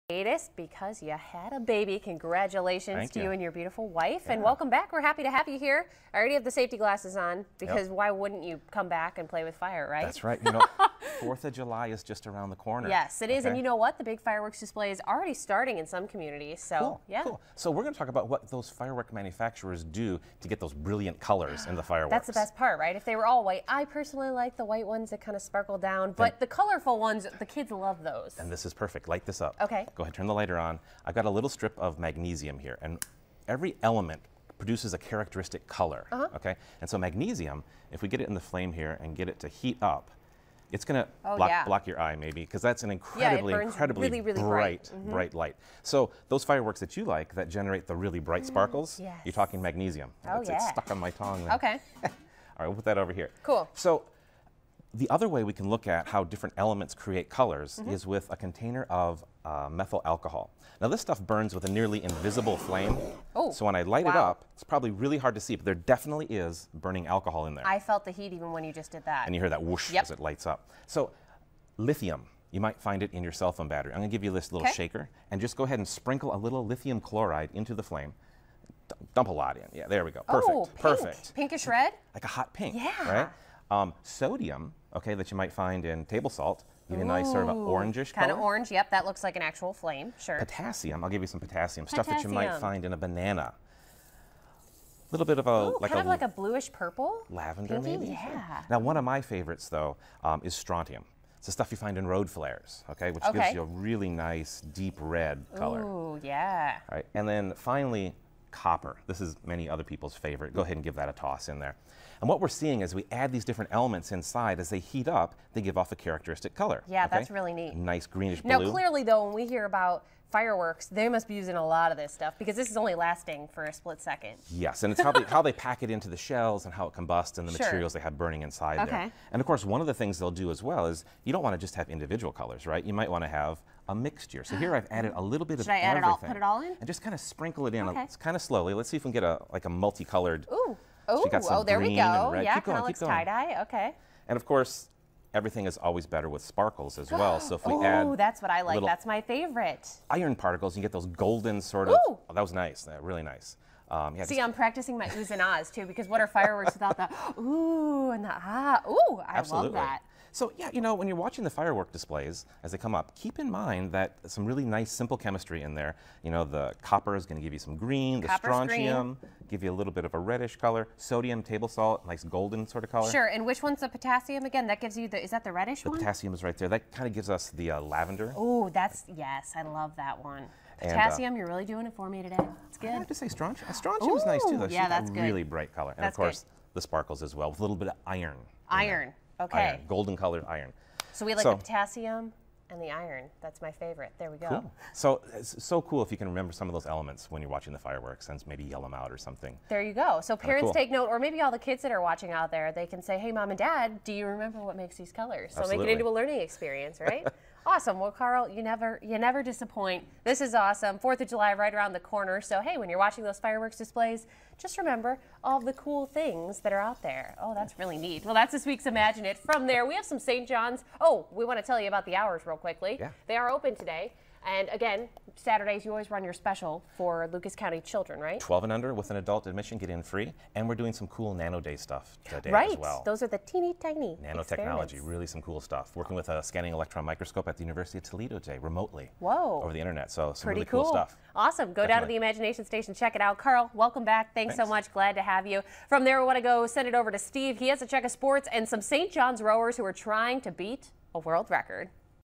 Hiatus because you had a baby. Congratulations to you and your beautiful wife, and welcome back. We're happy to have you here. I already have the safety glasses on because why wouldn't you come back and play with fire, right? That's right. You know, 4th of July is just around the corner. Yes, it is. And you know what? The big fireworks display is already starting in some communities. So, cool. So we're going to talk about what those firework manufacturers do to get those brilliant colors in the fireworks. That's the best part, right? If they were all white, I personally like the white ones that kind of sparkle down, but the colorful ones, the kids love those. And this is perfect. Light this up. Okay. Go ahead, turn the lighter on. I've got a little strip of magnesium here, and every element produces a characteristic color, okay? And so magnesium, if we get it in the flame here and get it to heat up, it's going to block your eye maybe, because that's an incredibly really bright light. So those fireworks that you like that generate the really bright sparkles, you're talking magnesium. It's stuck on my tongue there. Okay. All right, we'll put that over here. Cool. So the other way we can look at how different elements create colors is with a container of methyl alcohol. Now this stuff burns with a nearly invisible flame. So when I light it up, it's probably really hard to see, but there definitely is burning alcohol in there. I felt the heat even when you just did that. And you hear that whoosh as it lights up. So lithium, you might find it in your cell phone battery. I'm going to give you this little shaker, and just go ahead and sprinkle a little lithium chloride into the flame. Dump a lot in. Yeah, there we go. Perfect. Perfect. Pinkish red? Like a hot pink, right? Sodium, that you might find in table salt, give you a nice sort of orangish color. Kind of orange, yep, that looks like an actual flame, sure. Potassium, I'll give you some potassium, stuff that you might find in a banana. A little bit of a, kind of like a bluish purple? Lavender maybe? Yeah. Now one of my favorites though is strontium. It's the stuff you find in road flares, which gives you a really nice deep red color. Ooh, yeah. All right, and then finally, copper. This is many other people's favorite. Go ahead and give that a toss in there. And what we're seeing is we add these different elements inside. As they heat up, they give off a characteristic color. Yeah, that's really neat. Nice greenish blue. Now, clearly, though, when we hear about fireworks, they must be using a lot of this stuff because this is only lasting for a split second. Yes, and it's how they pack it into the shells and how it combusts and the materials they have burning inside there. And of course, one of the things they'll do as well is you don't want to just have individual colors, right? You might want to have a mixture. So here I've added a little bit of everything. Should I add it all, put it all in? And just kind of sprinkle it in. It's kind of slowly. Let's see if we can get like a multicolored. Oh, there we go. Yeah, kind of looks tie-dye. Okay. And of course, everything is always better with sparkles as well. So if we add that's what I like. That's my favorite. Iron particles, you get those golden sort of. Oh, that was nice. Really nice. See, I'm practicing my oohs and ahs too, because what are fireworks without the ooh and the ah? Ooh, I love that. So yeah, when you're watching the firework displays as they come up, keep in mind that some really nice simple chemistry in there. The copper is going to give you some green, the strontium give you a little bit of a reddish color, sodium, table salt, nice golden sort of color. Sure, and which one's the potassium again? That gives you is that the reddish one? The potassium is right there. That kind of gives us the lavender. Oh, yes, I love that one. Potassium, you're really doing it for me today. It's good. I have to say strontium. Strontium's nice too, though. Yeah, that's good. Really bright color. And of course, the sparkles as well, with a little bit of iron. Iron. Okay. Iron, golden colored iron. So we like the potassium and the iron. That's my favorite. There we go. Cool. So it's so cool if you can remember some of those elements when you're watching the fireworks and maybe yell them out or something. There you go. So parents take note, or maybe all the kids that are watching out there, they can say, hey, Mom and Dad, do you remember what makes these colors? So make it into a learning experience, right? Awesome. Well, Carl, you never disappoint. This is awesome. 4th of July right around the corner. So, hey, when you're watching those fireworks displays, just remember all the cool things that are out there. Oh, that's really neat. Well, that's this week's Imagine It. From there, we have some St. John's. Oh, we want to tell you about the hours real quickly. Yeah. They are open today. And again, Saturdays, you always run your special for Lucas County children, right? 12 and under with an adult admission, get in free. And we're doing some cool Nano Day stuff today as well. Those are the teeny tiny nanotechnology, really some cool stuff. Working with a scanning electron microscope at the University of Toledo today, remotely. Whoa. Over the internet, so some really cool stuff. Awesome. Go down to the Imagination Station, check it out. Carl, welcome back. Thanks so much. Glad to have you. From there, we want to go send it over to Steve. He has a check of sports and some St. John's rowers who are trying to beat a world record.